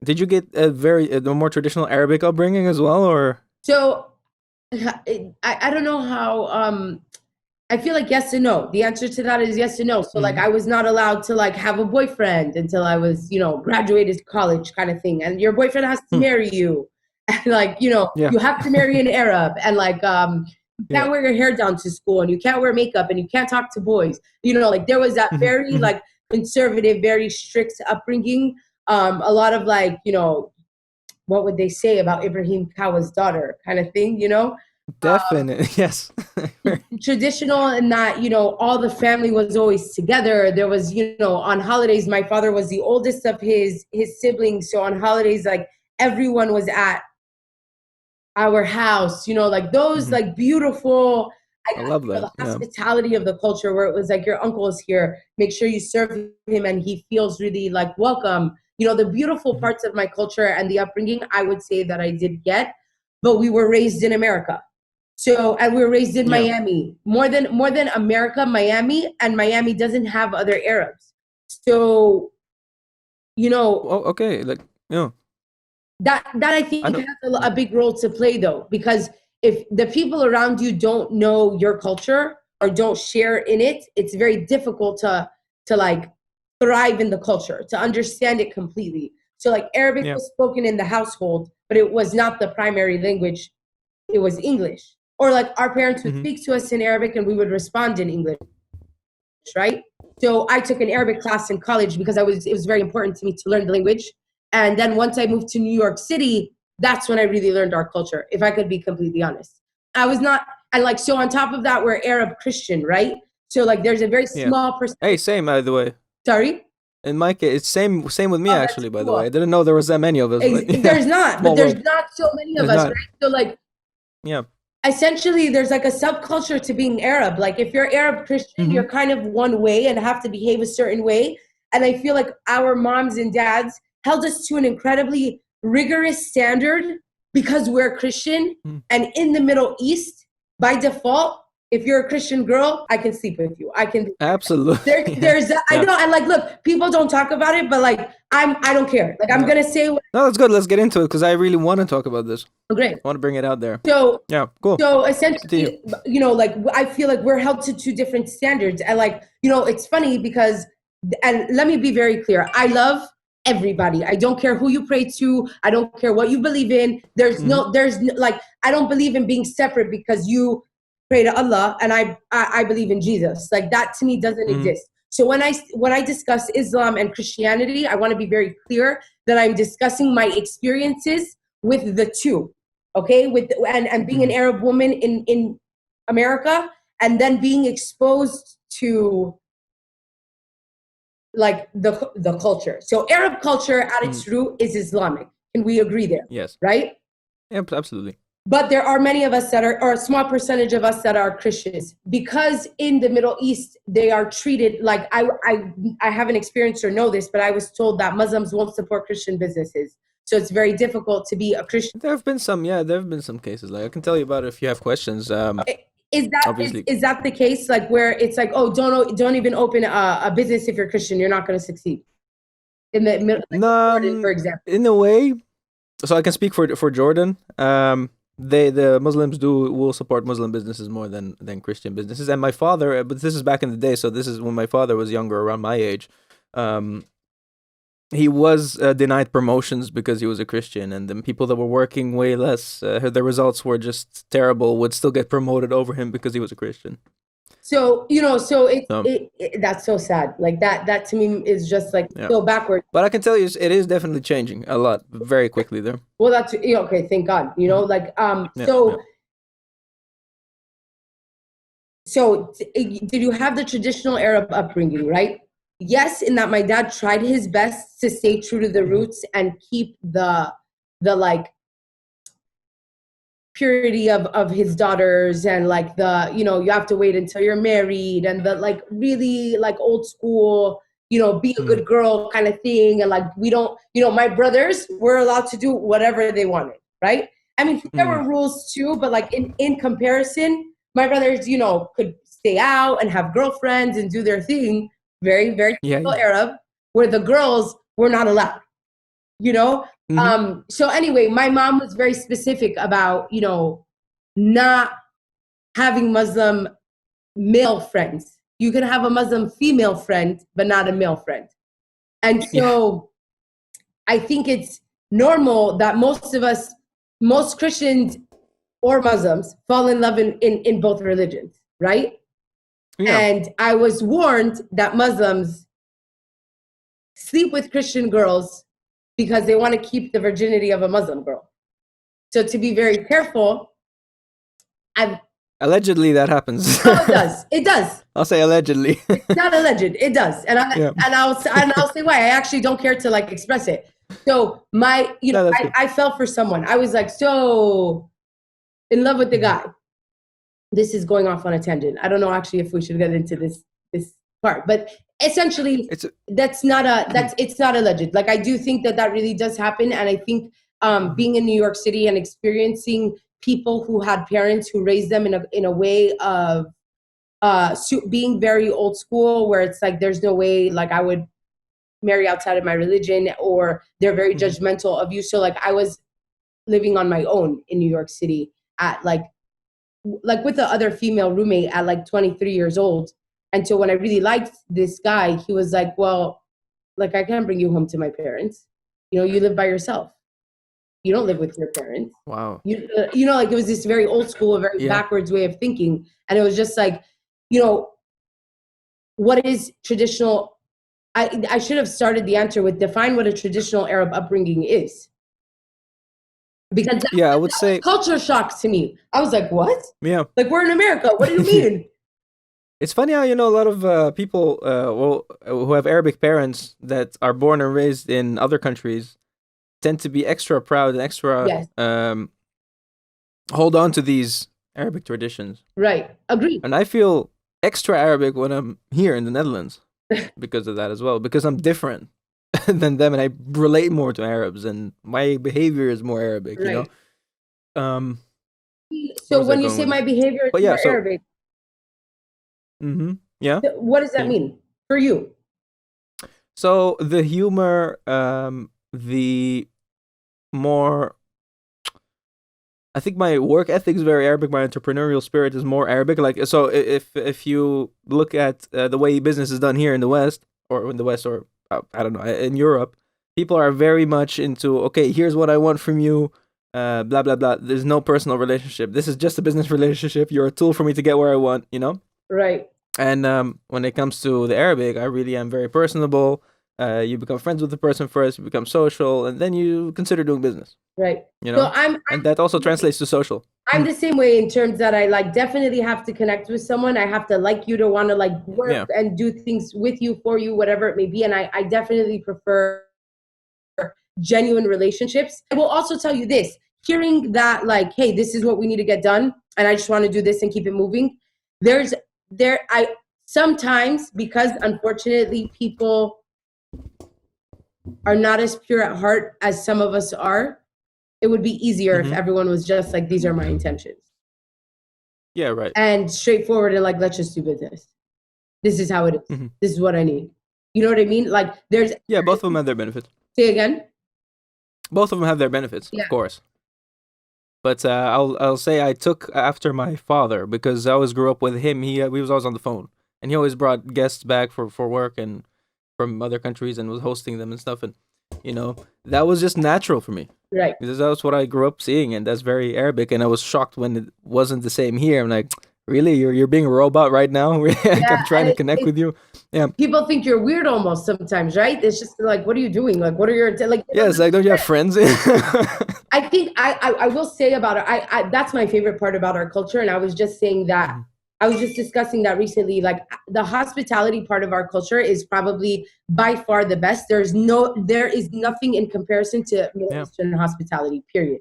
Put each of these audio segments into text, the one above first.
Did you get a the more traditional Arabic upbringing as well, or? So I don't know how I feel like yes and no. The answer to that is yes and no. So like Mm-hmm. I was not allowed to like have a boyfriend until I was, graduated college kind of thing. And your boyfriend has to Hmm. marry you. And like, Yeah, you have to marry an Arab and like you yeah. can't wear your hair down to school and you can't wear makeup and you can't talk to boys. Like there was that Hmm. very Hmm. like conservative, very strict upbringing. A lot of like, what would they say about Ibrahim Kawa's daughter kind of thing. Definitely, yes. Traditional in that all the family was always together. There was on holidays, my father was the oldest of his siblings, so on holidays like everyone was at our house, like those Hmm. like beautiful, I I guess, love that. the Yeah. hospitality of the culture where it was like your uncle is here, make sure you serve him and he feels really like welcome. The beautiful Hmm. parts of my culture and the upbringing, I would say that I did get, but we were raised in America. So, and we were raised in Yeah. Miami, more than America, Miami, and Miami doesn't have other Arabs. So, you know, Oh, okay. Like, yeah. that I I think know. has a big role to play though, because if the people around you don't know your culture or don't share in it, it's very difficult to like thrive in the culture, to understand it completely. So like Arabic Yeah. was spoken in the household, but it was not the primary language. It was English. Or like our parents would Hmm. speak to us in Arabic and we would respond in English, right? So I took an Arabic class in college because it was very important to me to learn the language. And then once I moved to New York City, that's when I really learned our culture, if I could be completely honest. I was not, and like, so on top of that, we're Arab Christian, right? So like there's a very Yeah. small Hey, percentage. same, by the way. Sorry? In my case, it's same with me Oh, that's actually, by the way. I cool. didn't know there was that many of us, but yeah. There's not, but Small there's world. not so many of There's us, not. right? So like Yeah. essentially there's like a subculture to being Arab. Like if you're Arab Christian, Hmm. you're kind of one way and have to behave a certain way. And I feel like our moms and dads held us to an incredibly rigorous standard because we're Christian. And in the Middle East, by default, if you're a Christian girl, I can sleep with you. I can Absolutely. there, Yeah. there's I Yeah. know, and like look, people don't talk about it, but like I don't care. Like I'm Yeah. gonna say what. No, that's good. Let's get into it because I really want to talk about this. Great. I want to bring it out there. So Yeah. Cool. so Continue. essentially, like I feel like we're held to two different standards. And like, it's funny because, and let me be very clear, I love everybody. I don't care who you pray to. I don't care what you believe in. Hmm. Like, I don't believe in being separate because you pray to Allah and I believe in Jesus. Like that to me doesn't Hmm. exist. So when I discuss Islam and Christianity, I want to be very clear that I'm discussing my experiences with the two, okay, with and being an Hmm. Arab woman in America, and then being exposed to like the culture. So Arab culture at Hmm. its root is Islamic, and we agree there, Yes. right? Yep. Absolutely. But there are many of us that are, or a small percentage of us that are Christians, because in the Middle East they are treated like I haven't experienced or know this, but I was told that Muslims won't support Christian businesses, so it's very difficult to be a Christian. There have been some. Yeah, there have been some cases. Like I can tell you about it if you have questions. Is that is, Obviously. is that the case? Like where it's like, oh, don't even open a business if you're Christian. You're not going to succeed in the middle, like in Jordan, for example. In a way, so I can speak for Jordan. The Muslims will support Muslim businesses more than Christian businesses. And my father, but this is back in the day, so this is when my father was younger, around my age. Um, he was denied promotions because he was a Christian, and then people that were working way less, their results were just terrible, would still get promoted over him because he was a Christian. So so So that's so sad. Like that to me is just like yeah, so backward. but I can tell you, it is definitely changing a lot, very quickly there. Well, that's okay. Thank God. Mhm. Like Yeah, yeah. so did you have the traditional Arab upbringing, right? Yes, in that my dad tried his best to stay true to the Hmm. roots and keep the like purity of his daughters, and like the you have to wait until you're married, and the like really like old school, be a Hmm. good girl kind of thing. And like we don't, my brothers were allowed to do whatever they wanted, right? I mean, there Hmm. were rules too, but like in comparison, my brothers could stay out and have girlfriends and do their thing, very very Yeah, typical yeah. Arab, where the girls were not allowed. you know. Mm-hmm. So anyway, my mom was very specific about, you know, not having Muslim male friends. You can have a Muslim female friend, but not a male friend. And Yeah. so I think it's normal that most Christians or Muslims fall in love in both religions, right? Yeah. And I was warned that Muslims sleep with Christian girls because they want to keep the virginity of a Muslim girl. So to be very careful, I've Allegedly, that happens. oh, it does. It does. I'll say allegedly. It's not alleged. It does. Yeah. And I'll say why. I actually don't care to like express it. So my, you know, No, that's good. I fell for someone. I was like so in love with the guy. This is going off on a tangent. I don't know actually if we should get into this part, but essentially it's not alleged. Like I do think that really does happen, and I think being in New York City and experiencing people who had parents who raised them in a way of being very old school, where it's like there's no way like I would marry outside of my religion, or they're very judgmental of you. So like I was living on my own in New York City at like with the other female roommate at like 23 years old. And so when I really liked this guy, he was like, well, like I can't bring you home to my parents. You know, you live by yourself. You don't live with your parents. Wow. You know, like it was this very old school, very backwards way of thinking. And it was just like, you know, what is traditional? I should have started the answer with define what a traditional Arab upbringing is. Because I would say culture shock to me. I was like, what? Yeah. Like we're in America. What do you mean? It's funny how, you know, a lot of people who have Arabic parents that are born and raised in other countries tend to be extra proud and extra hold on to these Arabic traditions. Right. Agreed. And I feel extra Arabic when I'm here in the Netherlands because of that as well, because I'm different than them and I relate more to Arabs and my behavior is more Arabic, you know? So when you say my behavior is more Arabic, yeah. What does that mean for you? So the humor, the more, I think my work ethic is very Arabic. My entrepreneurial spirit is more Arabic. Like, so if you look at the way business is done here in the West, or I don't know, in Europe, people are very much into, okay, here's what I want from you, blah, blah, blah. There's no personal relationship. This is just a business relationship. You're a tool for me to get where I want, you know? Right. And when it comes to the Arabic, I really am very personable. You become friends with the person first, you become social, and then you consider doing business. Right. You know, and that also translates to social. I'm the same way in terms that I like definitely have to connect with someone. I have to like you to want to like work and do things with you, for you, whatever it may be. And I definitely prefer genuine relationships. I will also tell you this, hearing that like, hey, this is what we need to get done, and I just want to do this and keep it moving. I sometimes, because unfortunately people are not as pure at heart as some of us are, it would be easier if everyone was just like, these are my intentions. Yeah, right. And straightforward and like, let's just do business. This is how it is. This is what I need. You know what I mean? Like there's... Yeah, both of them have their benefits. Say again? Both of them have their benefits, of course. But I'll say I took after my father because I always grew up with him. We was always on the phone. And he always brought guests back for work and from other countries and was hosting them and stuff. And, you know, that was just natural for me. Right. Because that's what I grew up seeing. And that's very Arabic. And I was shocked when it wasn't the same here. I'm like, really? You're being a robot right now? I'm trying to connect with you. Yeah. People think you're weird almost sometimes, right? It's just like, what are you doing? Like, what are your... like? Yeah, it's like, don't you have friends? I think I will say about it, that's my favorite part about our culture. And I was just saying that, I was just discussing that recently. Like the hospitality part of our culture is probably by far the best. There is nothing in comparison to Middle Eastern hospitality, period.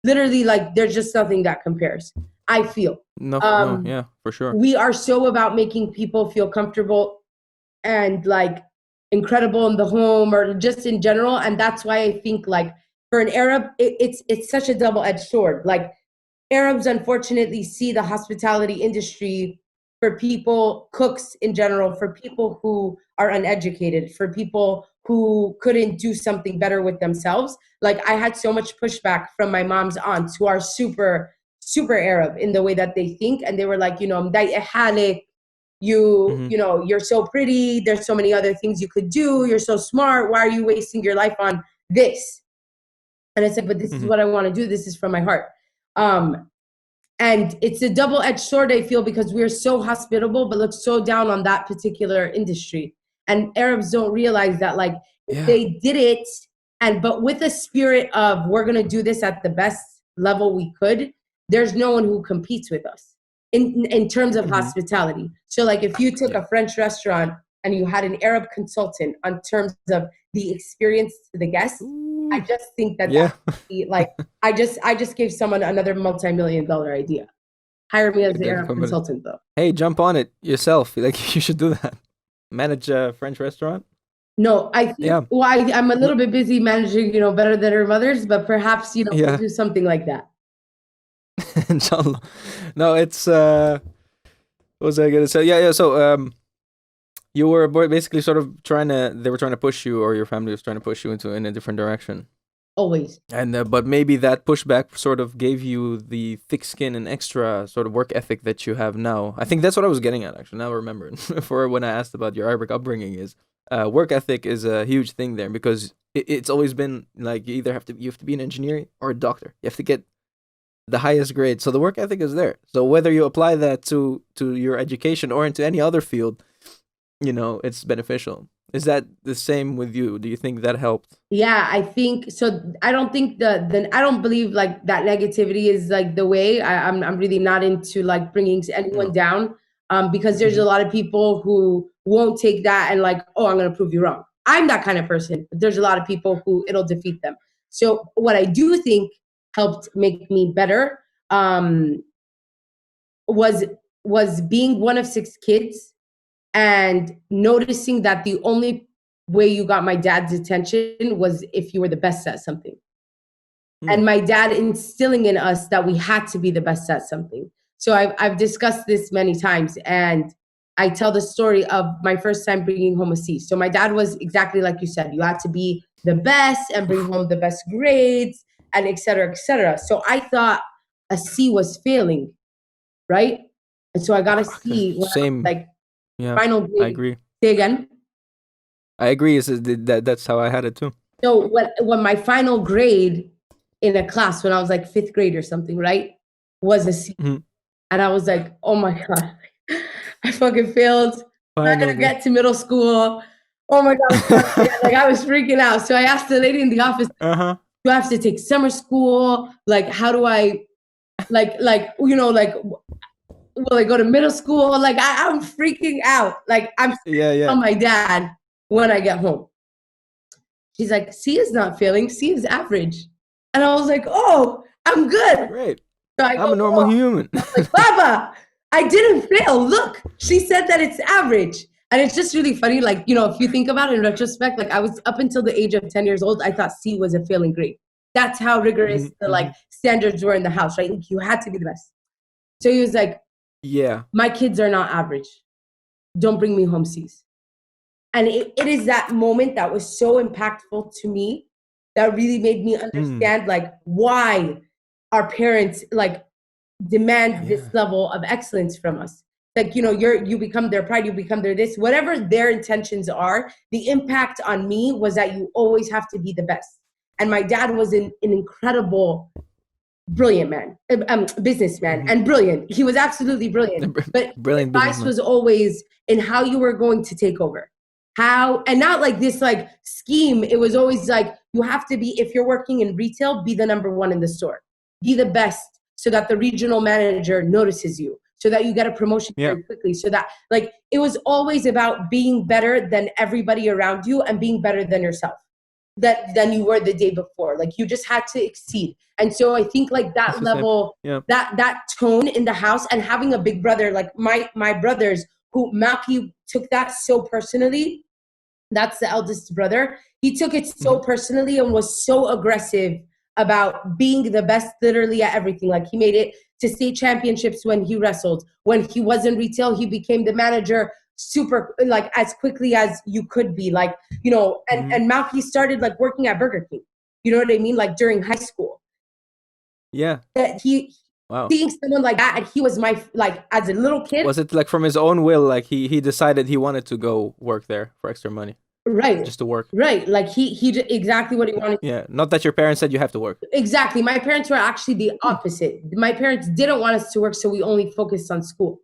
Literally, like there's just nothing that compares, I feel. No, yeah, for sure. We are so about making people feel comfortable and like incredible in the home or just in general. And that's why I think like for an Arab, it's such a double-edged sword. Like Arabs unfortunately see the hospitality industry for people, cooks in general, for people who are uneducated, for people who couldn't do something better with themselves. Like I had so much pushback from my mom's aunts who are super, super Arab in the way that they think. And they were like, you know, you're so pretty. There's so many other things you could do. You're so smart. Why are you wasting your life on this? And I said, but this is what I want to do. This is from my heart. And it's a double-edged sword, I feel, because we're so hospitable, but look so down on that particular industry. And Arabs don't realize that, like, if they did it, but with a spirit of, we're going to do this at the best level we could, there's no one who competes with us in terms of hospitality. So, like, if you took a French restaurant and you had an Arab consultant on terms of the experience to the guests, I just think that that would be like, I just gave someone another multi-million-dollar idea. Hire me as the Arab consultant, though. Hey, jump on it yourself. Like, you should do that. Manage a French restaurant? No, I think, well, I'm a little bit busy managing, you know, better than her mother's, but perhaps, you know, we'll do something like that. Inshallah. No, it's, what was I going to say? Yeah. So, you were basically sort of they were trying to push you, or your family was trying to push you in a different direction. Always. And, but maybe that pushback sort of gave you the thick skin and extra sort of work ethic that you have now. I think that's what I was getting at, actually. Now I remember for when I asked about your Arabic upbringing is, work ethic is a huge thing there, because it's always been like, you have to be an engineer or a doctor. You have to get the highest grade. So the work ethic is there. So whether you apply that to your education or into any other field, you know, it's beneficial. Is that the same with you? Do you think that helped? Yeah, I think so. I don't think I don't believe like that negativity is like the way. I'm really not into like bringing anyone down, because there's a lot of people who won't take that and like, oh, I'm going to prove you wrong. I'm that kind of person. But there's a lot of people who it'll defeat them. So what I do think helped make me better was being one of 6 kids and noticing that the only way you got my dad's attention was if you were the best at something. And my dad instilling in us that we had to be the best at something. So I've discussed this many times, and I tell the story of my first time bringing home a C. So my dad was exactly like you said. You had to be the best and bring home the best grades and et cetera, et cetera. So I thought a C was failing, right? And so I got a C. Same. Final grade. I agree. Say again? I agree. That's how I had it too. So when my final grade in a class, when I was like 5th grade or something, right, was a C. And I was like, oh my God, I fucking failed. I'm not going to get to middle school. Oh my God. Like I was freaking out. So I asked the lady in the office, do I have to take summer school? Like, how do I, you know, like, will I go to middle school? Like I'm freaking out. Like I'm on my dad when I get home. She's like, C is not failing. C is average. And I was like, oh, I'm good. Great. So I'm a normal human. I was like, Baba, I didn't fail. Look, she said that it's average. And it's just really funny. Like, you know, if you think about it in retrospect, like I was up until the age of 10 years old, I thought C was a failing grade. That's how rigorous the like standards were in the house, right? Like, you had to be the best. So he was like, my kids are not average. Don't bring me home C's. And it is that moment that was so impactful to me that really made me understand like why our parents like demand this level of excellence from us. Like, you know, you become their pride, you become their this, whatever their intentions are. The impact on me was that you always have to be the best. And my dad was an incredible, brilliant man, businessman, and brilliant. He was absolutely brilliant. But brilliant advice was always in how you were going to take over. How, and not like this like scheme. It was always like, you have to be, if you're working in retail, be the number 1 in the store. Be the best so that the regional manager notices you, so that you get a promotion very quickly. So that like, it was always about being better than everybody around you and being better than yourself than you were the day before. Like you just had to exceed. And so I think like that level, that tone in the house, and having a big brother, like my brothers who Malky took that so personally. That's the eldest brother. He took it so personally and was so aggressive about being the best literally at everything. Like he made it to state championships when he wrestled. When he was in retail, he became the manager super, like as quickly as you could be, like, you know, and Malky started like working at Burger King, you know what I mean, like during high school. Yeah. That he Wow. seeing someone like that, and he was my, like, as a little kid. Was it like from his own will? Like he decided he wanted to go work there for extra money, Right, just to work. right, like he did exactly what he wanted. Yeah. Not that your parents said you have to work. Exactly. My parents were actually the opposite. My parents didn't want us to work, so we only focused on school.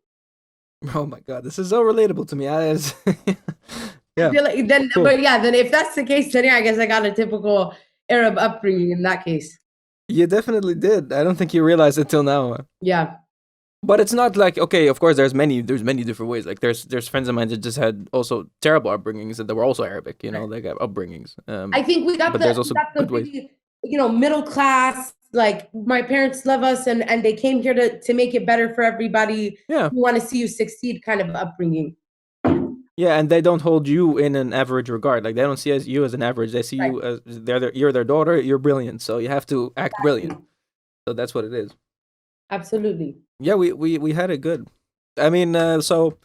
Oh my god, this is so relatable to me. Yeah. I feel like then, Cool. but yeah, then if that's the case, then yeah, I guess I got a typical Arab upbringing in that case. You definitely did. I don't think you realized it till now. Yeah. But it's not like, okay, of course there's many different ways. Like there's friends of mine that just had also terrible upbringings and they were also Arabic, you know, they got upbringings. I think we got but the, there's also we got the good ways. really, you know, middle class, like my parents love us and they came here to make it better for everybody. Yeah. We want to see you succeed kind of upbringing. Yeah, and they don't hold you in an average regard. Like they don't see you as an average. They see you as you're their daughter. You're brilliant, so you have to act brilliant. So that's what it is. Absolutely. Yeah, we had it good. I mean, so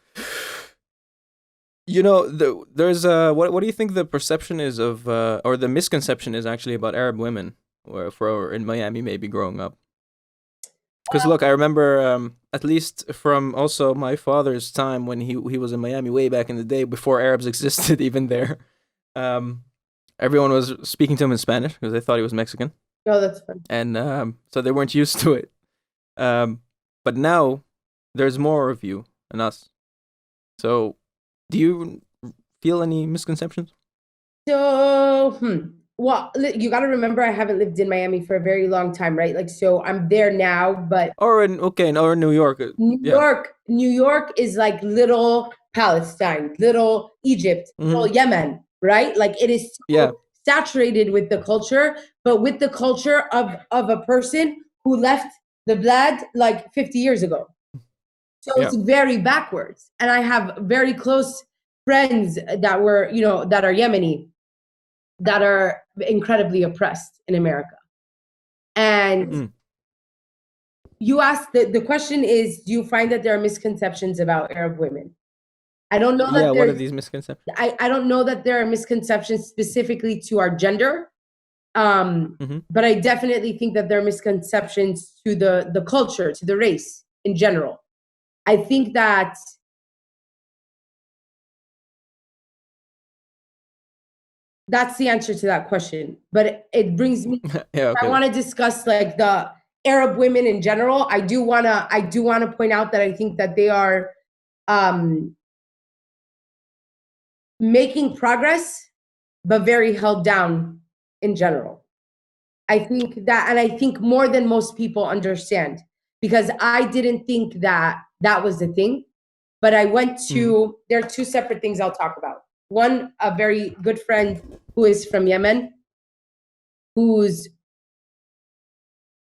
you know, there's what do you think the perception is of or the misconception is actually about Arab women, or for in Miami maybe growing up? Because look, I remember at least from also my father's time when he was in Miami way back in the day before Arabs existed even there. Everyone was speaking to him in Spanish because they thought he was Mexican. Oh, that's fun. And so they weren't used to it. But now there's more of you and us. So do you feel any misconceptions? So, well, you got to remember, I haven't lived in Miami for a very long time, right? Like, so I'm there now, but Or in New York. New York is like little Palestine, little Egypt, little Yemen, right? Like it is so saturated with the culture, but with the culture of a person who left the blad like 50 years ago. So it's very backwards. And I have very close friends that were, you know, that are Yemeni, that are incredibly oppressed in America. And you asked, the question is, do you find that there are misconceptions about Arab women? I don't know that what are these misconceptions? I don't know that there are misconceptions specifically to our gender. But I definitely think that there are misconceptions to the culture, to the race in general. I think that that's the answer to that question. But it brings me, I want to discuss like the Arab women in general. I do want to point out that I think that they are making progress, but very held down in general. I think that, and I think more than most people understand, because I didn't think that that was the thing. But I went to, there are two separate things I'll talk about. One, a very good friend who is from Yemen, whose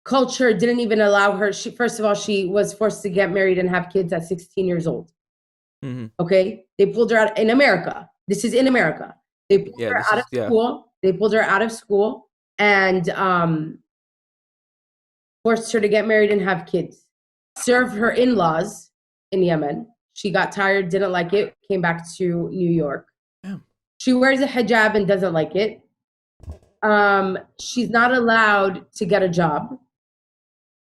culture didn't even allow her. First of all, she was forced to get married and have kids at 16 years old. Okay, they pulled her out in America. This is in America. They pulled her out of school. They pulled her out of school and forced her to get married and have kids. Served her in-laws in Yemen. She got tired, didn't like it, came back to New York. She wears a hijab and doesn't like it. She's not allowed to get a job,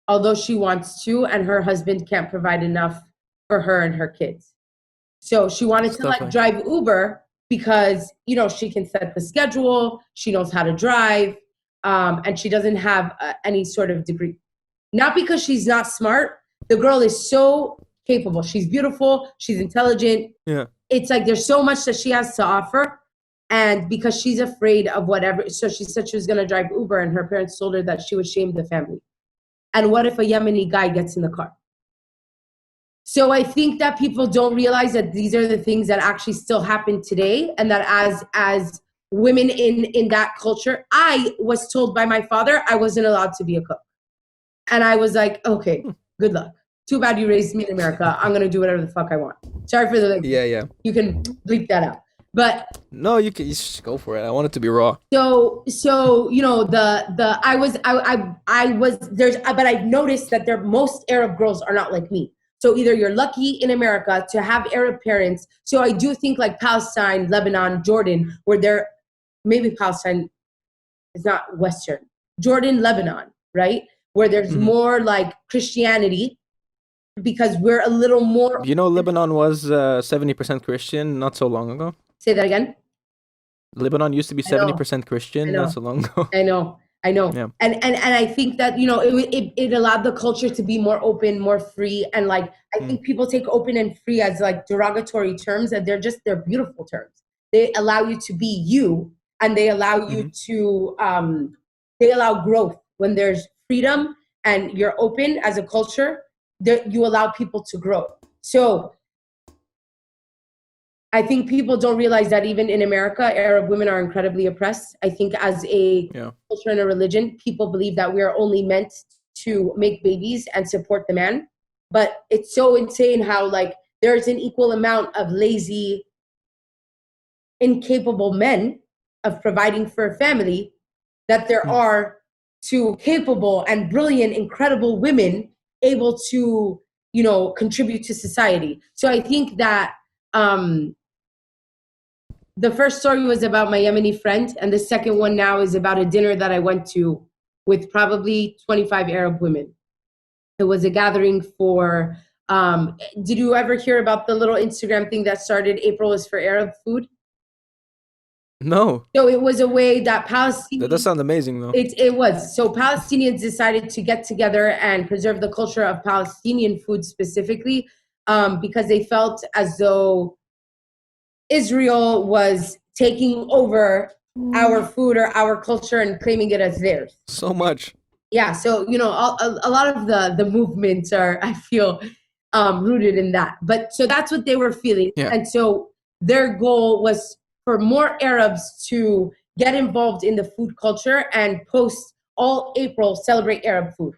although she wants to, and her husband can't provide enough for her and her kids. So she wanted to like drive Uber because, you know, she can set the schedule, she knows how to drive, and she doesn't have any sort of degree. Not because she's not smart. The girl is so capable. She's beautiful. She's intelligent. Yeah. It's like there's so much that she has to offer. And because she's afraid of whatever, so she said she was going to drive Uber, and her parents told her that she would shame the family. And what if a Yemeni guy gets in the car? So I think that people don't realize that these are the things that actually still happen today, and that as women in that culture, I was told by my father I wasn't allowed to be a cook. And I was like, okay, good luck. Too bad you raised me in America. I'm going to do whatever the fuck I want. Sorry for the... Yeah. You can bleep that out. But... No, you just go for it. I want it to be raw. So you know, but I've noticed that most Arab girls are not like me. So either you're lucky in America to have Arab parents. So I do think like Palestine, Lebanon, Jordan, where they're, maybe Palestine is not Western, Jordan, Lebanon, right? Where there's more like Christianity, because we're a little more. You know, Lebanon was 70% Christian not so long ago. Say that again. Lebanon used to be 70% Christian not so long ago. I know. Yeah. And I think that, it allowed the culture to be more open, more free. And like, I think people take open and free as like derogatory terms, and they're beautiful terms. They allow you to be you, and they allow you to, they allow growth. When there's freedom and you're open as a culture, you allow people to grow. So I think people don't realize that even in America, Arab women are incredibly oppressed. I think as a culture and a religion, people believe that we are only meant to make babies and support the man. But it's so insane how like there's an equal amount of lazy, incapable men of providing for a family that there are to capable and brilliant, incredible women able to, contribute to society. So I think that the first story was about my Yemeni friend, and the second one now is about a dinner that I went to with probably 25 Arab women. It was a gathering for, did you ever hear about the little Instagram thing that started April is for Arab food? No. So it was a way that Palestinians... That does sound amazing, though. It was. So Palestinians decided to get together and preserve the culture of Palestinian food specifically, because they felt as though Israel was taking over our food or our culture and claiming it as theirs. So much. Yeah. So, a lot of the movements are, I feel, rooted in that. But so that's what they were feeling. Yeah. And so their goal was for more Arabs to get involved in the food culture and post all April, celebrate Arab food.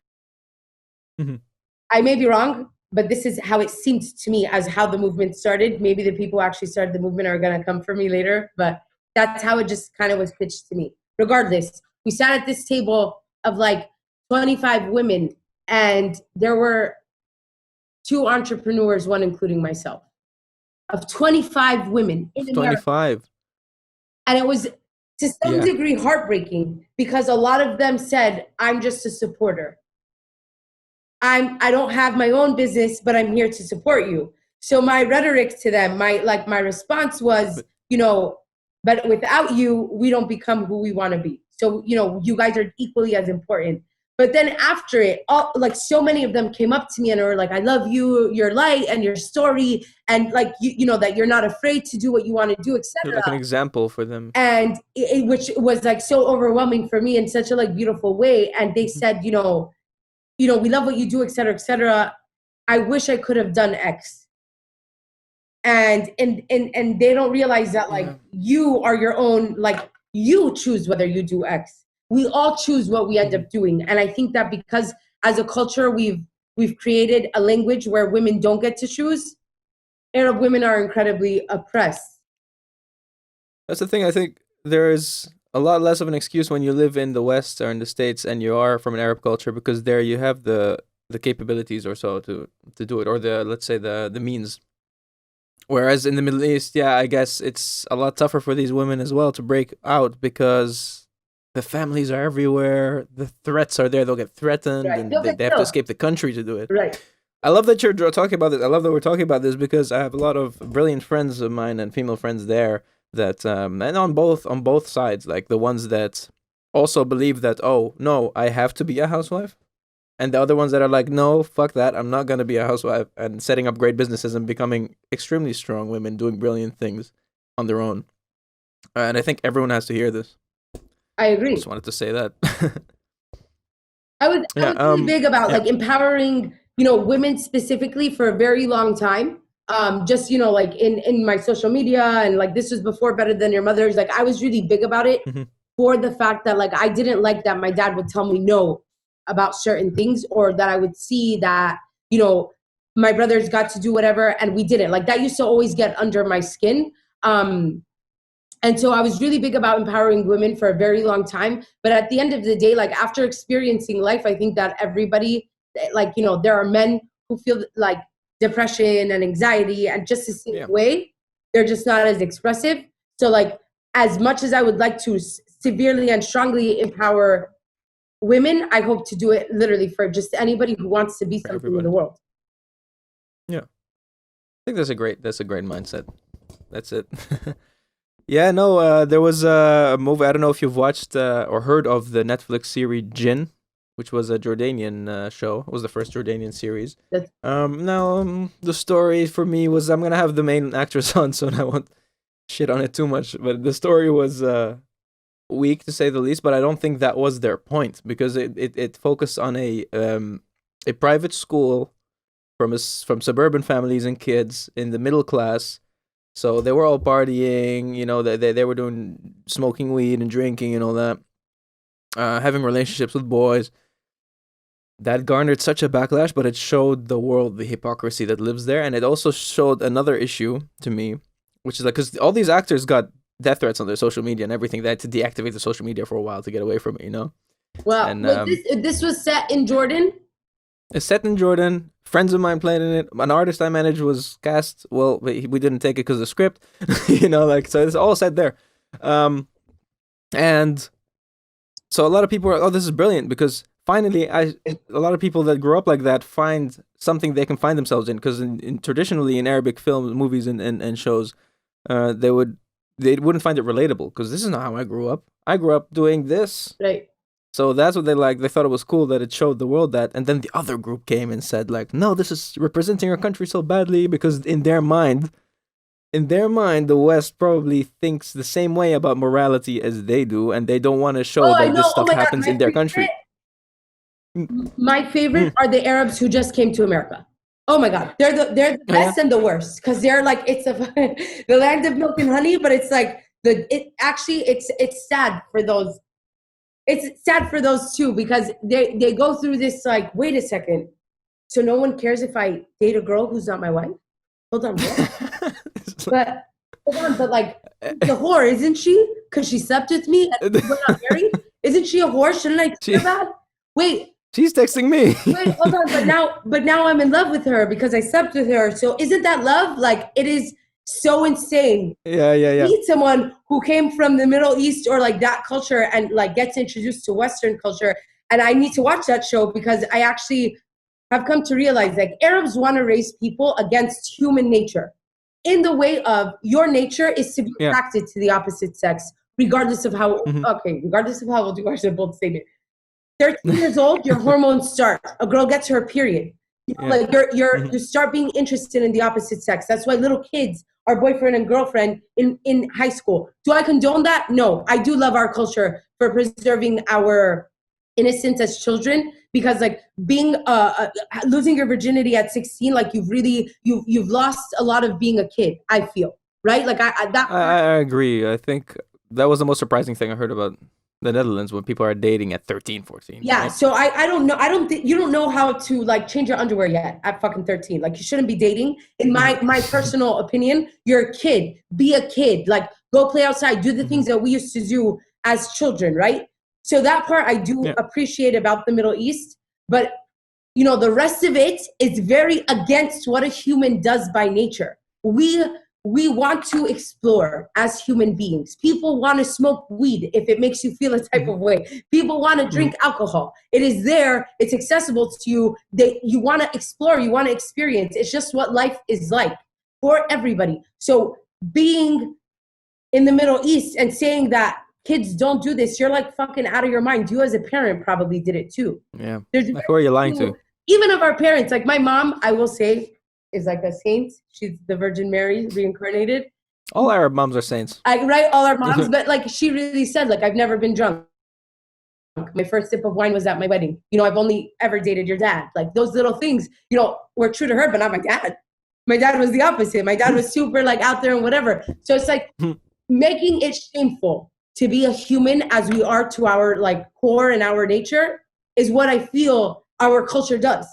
I may be wrong, but this is how it seemed to me as how the movement started. Maybe the people who actually started the movement are going to come for me later, but that's how it just kind of was pitched to me. Regardless, we sat at this table of like 25 women, and there were 2 entrepreneurs, one including myself, of 25 women in America. 25. And it was to some degree heartbreaking, because a lot of them said, I'm just a supporter. I don't have my own business, but I'm here to support you. So my rhetoric to them, my response was, but without you, we don't become who we want to be. So, you guys are equally as important. But then after it, so many of them came up to me and were like, I love you, your light and your story. And like, that you're not afraid to do what you want to do, etc. You're like an example for them. And which was like so overwhelming for me in such a like beautiful way. And they said, we love what you do, et cetera, et cetera. I wish I could have done X. And they don't realize that like you are your own, like you choose whether you do X. We all choose what we end up doing. And I think that because as a culture, we've created a language where women don't get to choose. Arab women are incredibly oppressed. That's the thing. I think there is a lot less of an excuse when you live in the West or in the States and you are from an Arab culture, because there you have the capabilities or so to do it, or let's say the means. Whereas in the Middle East, I guess it's a lot tougher for these women as well to break out, because the families are everywhere. The threats are there. They'll get threatened, and they have to escape the country to do it. Right. I love that you're talking about this. I love that we're talking about this, because I have a lot of brilliant friends of mine and female friends there that, and on both sides, like the ones that also believe that, oh, no, I have to be a housewife. And the other ones that are like, no, fuck that, I'm not going to be a housewife, and setting up great businesses and becoming extremely strong women doing brilliant things on their own. And I think everyone has to hear this. I agree. I just wanted to say that. I was really big about like empowering, women specifically for a very long time. Just, like in my social media, and like this was before Better Than Your Mother's. Like I was really big about it for the fact that like I didn't like that my dad would tell me no about certain things, or that I would see that, my brothers got to do whatever and we didn't. Like that used to always get under my skin. And so I was really big about empowering women for a very long time. But at the end of the day, like after experiencing life, I think that everybody, like, there are men who feel like depression and anxiety, and just the same Yeah. way, they're just not as expressive. So like, as much as I would like to severely and strongly empower women, I hope to do it literally for just anybody who wants to be For something in everybody. the world. Yeah. I think that's a great mindset. That's it. Yeah, no, there was a movie. I don't know if you've watched or heard of the Netflix series Jinn, which was a Jordanian show. It was the first Jordanian series. That's- Now, the story for me was, I'm gonna have the main actress on, so I won't shit on it too much. But the story was weak, to say the least. But I don't think that was their point, because it focused on a private school from suburban families and kids in the middle class. So they were all partying, they were doing smoking weed and drinking and all that, having relationships with boys. That garnered such a backlash, but it showed the world the hypocrisy that lives there. And it also showed another issue to me, which is like, because all these actors got death threats on their social media and everything. They had to deactivate the social media for a while to get away from it, Well, And this was set in Jordan. it's set in Jordan. Friends of mine played in it. An artist I managed was cast. Well, we didn't take it because of the script, so it's all set there. And so a lot of people are, oh, this is brilliant, because finally, a lot of people that grew up like that find something they can find themselves in. Because traditionally in Arabic films, movies, and shows, they wouldn't find it relatable, because this is not how I grew up. I grew up doing this. Right. So that's what they liked. They thought it was cool that it showed the world that. And then the other group came and said, like, no, this is representing our country so badly, because in their mind, the West probably thinks the same way about morality as they do, and they don't want to show that this stuff happens in their country. My favorite are the Arabs who just came to America. Oh my God, they're the best and the worst, because they're like, it's the land of milk and honey, but it's like it's sad for those. It's sad for those too, because they go through this like, wait a second, so no one cares if I date a girl who's not my wife? Hold on, but like, the whore, isn't she? Because she slept with me and we're not married. Isn't she a whore? Shouldn't I care that? Wait. She's texting me. Wait, hold on, but now I'm in love with her because I slept with her. So isn't that love? Like, it is so insane. Yeah. Meet someone who came from the Middle East or like that culture and like gets introduced to Western culture. And I need to watch that show, because I actually have come to realize, like, Arabs want to raise people against human nature, in the way of your nature is to be attracted to the opposite sex, regardless of how regardless of how old you are. It's a bold statement. 13 years old, your hormones start. A girl gets her period. Like you start being interested in the opposite sex. That's why little kids are boyfriend and girlfriend in high school. Do I condone that? No. I do love our culture for preserving our innocence as children, because like being losing your virginity at 16, like you've lost a lot of being a kid, I feel, right? Like I agree. I think that was the most surprising thing I heard about the Netherlands, when people are dating at 13, 14. Yeah, right? so I don't know. I don't think you don't know how to like change your underwear yet at fucking 13. Like, you shouldn't be dating. In my personal opinion, you're a kid. Be a kid. Like, go play outside. Do the things that we used to do as children, right? So that part I do appreciate about the Middle East. But, the rest of it is very against what a human does by nature. We want to explore as human beings. People want to smoke weed if it makes you feel a type of way. People want to drink alcohol. It is there. It's accessible to you. You want to explore. You want to experience. It's just what life is like for everybody. So being in the Middle East and saying that kids don't do this, you're like fucking out of your mind. You as a parent probably did it too. Yeah. Like, who are you lying to? Even of our parents. Like, my mom, I will say, is like a saint. She's the Virgin Mary reincarnated. All Arab moms are saints. Right? All our moms. But like, she really said, like, I've never been drunk. My first sip of wine was at my wedding. I've only ever dated your dad. Like, those little things, were true to her, but not my dad. My dad was the opposite. My dad was super like out there and whatever. So it's like making it shameful to be a human as we are to our like core and our nature is what I feel our culture does.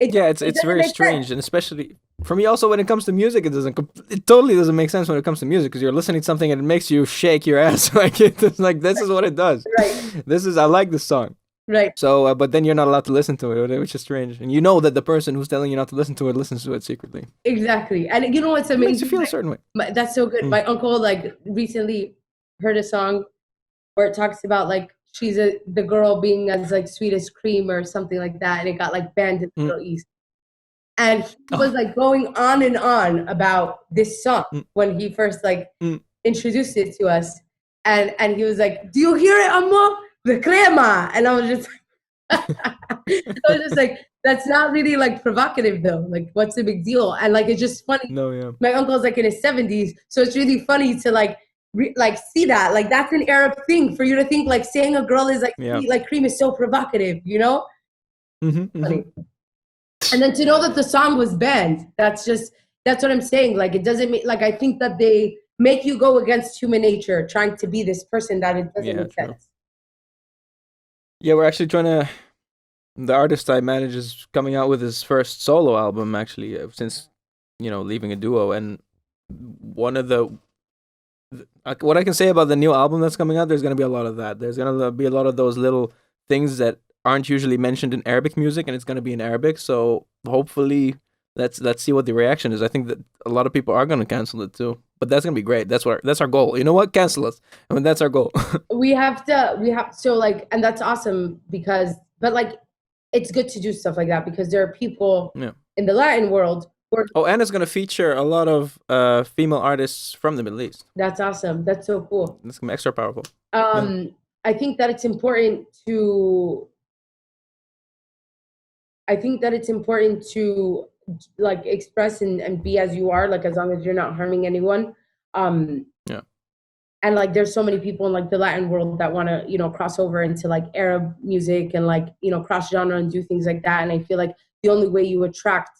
It's very strange, sense. And especially for me, also when it comes to music, it totally doesn't make sense when it comes to music, because you're listening to something and it makes you shake your ass. Like, it's like, this is what it does. Right. I like this song. Right. So, but then you're not allowed to listen to it, which is strange. And you know that the person who's telling you not to listen to it listens to it secretly. Exactly. And you know what's It makes you amazing? feel a certain way. That's so good. Mm. My uncle like recently heard a song where it talks about like the girl being as like sweet as cream or something like that, and it got like banned in the Middle East. And he was Oh. like going on and on about this song Mm. when he first like Mm. introduced it to us, and he was like, "Do you hear it, Amma? The crema?" And I was just, like, that's not really like provocative though. Like, what's the big deal? And like, it's just funny. No, yeah. My uncle's like in his 70s, so it's really funny to like see that. Like, that's an Arab thing for you to think like saying a girl is like Yeah. sweet like cream is so provocative, you know? Mm-hmm, Funny. And then to know that the song was banned, that's what I'm saying. Like, it doesn't make, like, I think that they make you go against human nature trying to be this person that it doesn't make sense. Yeah, we're actually trying to. The artist I manage is coming out with his first solo album, actually, since leaving a duo. And one of what I can say about the new album that's coming out, there's gonna be a lot of that. There's gonna be a lot of those little things that aren't usually mentioned in Arabic music, and it's gonna be in Arabic. So hopefully, let's see what the reaction is. I think that a lot of people are gonna cancel it too, but that's gonna be great. That's our goal. You know what? Cancel us. I mean, that's our goal. we have so like, and that's awesome but like, it's good to do stuff like that because there are people in the Latin world. And it's gonna feature a lot of female artists from the Middle East. That's awesome. That's so cool. It's gonna be extra powerful. I think that it's important to. Like express and be as you are, like as long as you're not harming anyone. And like there's so many people in like the Latin world that want to cross over into like Arab music and like cross genre and do things like that. And I feel like the only way you attract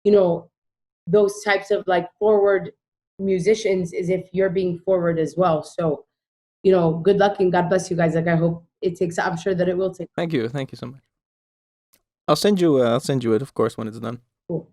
those types of like forward musicians is if you're being forward as well. So good luck and God bless you guys. Like, I hope it takes. I'm sure that it will take. Thank you so much. I'll send you it, of course, when it's done. Cool.